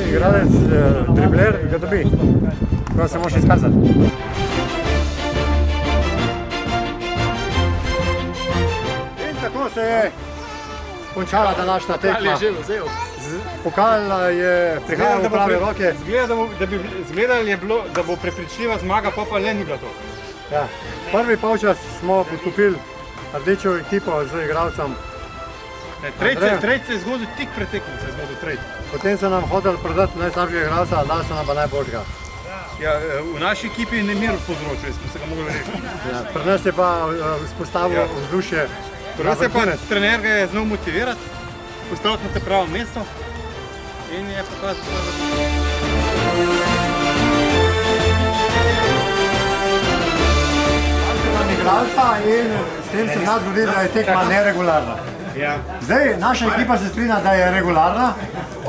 igralec, dribler, ga dobi. To se moraš izkazati. In tako se je končala današnja tekma. Pokal je prihajal v prave roke. Zgledali je bilo, da bo prepričljiva zmaga, pa le ni bilo to. Ja. Prvi polčas smo postopili rdečo ekipo z igralcem. Tretj se je zgodil tik pred tekmom, Potem so nam hoteli prodati najslabšega igralca, dali so nam pa najboljšega. Ja, v naši ekipi je nemir povzročil, smo se ga mogli reči. Ja, pri nas je pa vzpostavil vzdušje. Pri nas je pa trener ga je znal motivirati, postaviti na te pravo mesto in je pokazal, igralca in s tem se zna zgoditi, da je tekma neregularna. Zdaj, naša ekipa se strinja, da je regularna.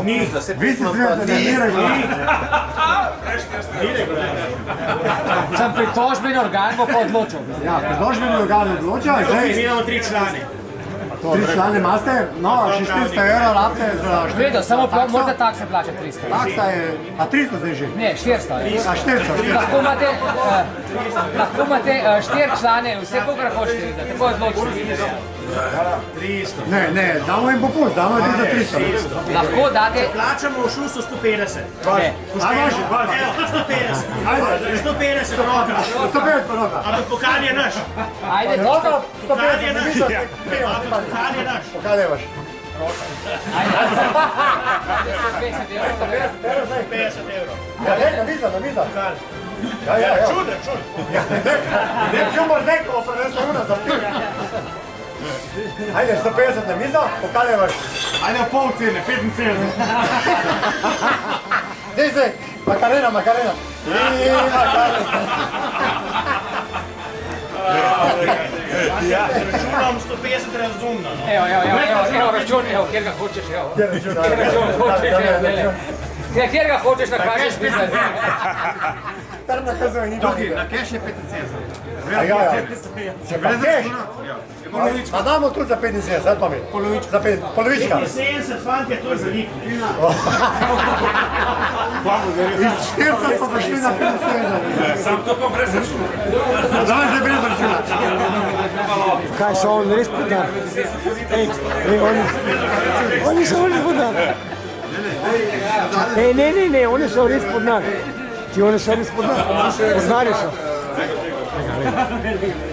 Vi se strinjate, da ni regularna. Sam pritožbeni organ bo pa odločil. Ja, pritožbeni organ odloča. Mi imamo 3 člane. 3 člane imate? No, še 400 evrov rabite za takso. Vedno, samo morate takse plačati 300. Taksa je, a 300 zdaj že? Ne, 400. A 400. Lahko imate 4 člane, vse kogar hočete videti, tako je odločiti. Ne, damo jim popust, damo jim za 300. Lahko date... Plačamo v šusu 150. Ne. 150 roka. 150 pa roka. Ampak pokal je naš. Ajde, Roka, Pokal je 150 naš. naviza. Pokal je naš. Pokal je vaš. ajde. 150 evrov. 50 evrov. Ja, ne, naviza. Pokal. Ja. Čud. Ne, čumor nekolo, pa ne se una zapil. Ajde, 150 na mizo, pokal je vaš. ajde v pol cene, 75. Dej se, Makarena. Računam 150 razumno. Evo račun, kjer ga hočeš, evo. Kjer ga hočeš, nakažeš pisati. Kar nakazuj, ni Tukaj, dobro. na keš je 75. Ja. Če pa keš, pa damo tudi za 75, sad pa mi. Polovička. 70 fantje, to je za njih. Iz 40 pa prišli na 75. Sam to pa brez računa. Zdaj se brez računa. Kaj so oni res podar? Oni so res podar. Ne, oni so res podar. Oni so res podar. Poznali so.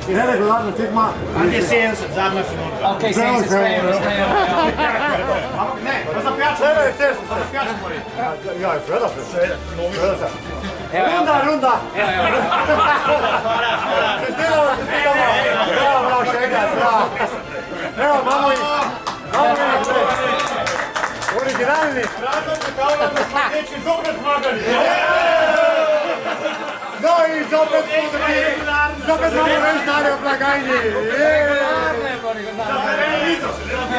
Neregularna tekma. Fantje 70, zadnja finota. Ok, 70 sprejemo. Ne, pa za pijačo. Ja, seveda se. Runda. Čestitamo. Bravo, še enkrat, bravo. Evo, imamo ih. Originalni. Rado prekavljam, da smo neči zopet zmagali. No in zopet imamo več dalje v blagajni.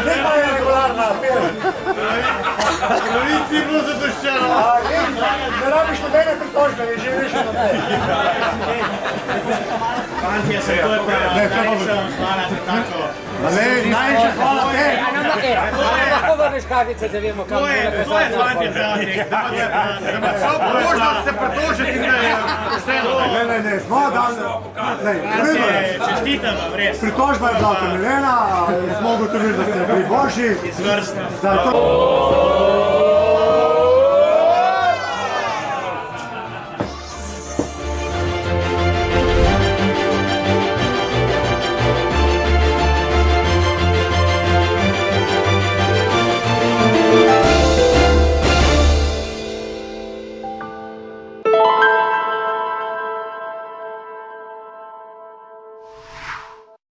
Zdaj pa je regularna. Nisi bilo zadoščeno. Ne rabiš nobene pritožbe, je že rešeno. Fantje, se to je pa najviše hvala tako. Najviše hvala te. Lahko vrneš kartice, da vemo, kam To je fantje zratek. Možno se pritožiti, da je pošteno. Ne, smo dali. Čestitam vam, res. Pritožba je bila utemeljena, smo ugotovili, da ste bili boljši. Izvrstno. Da je to...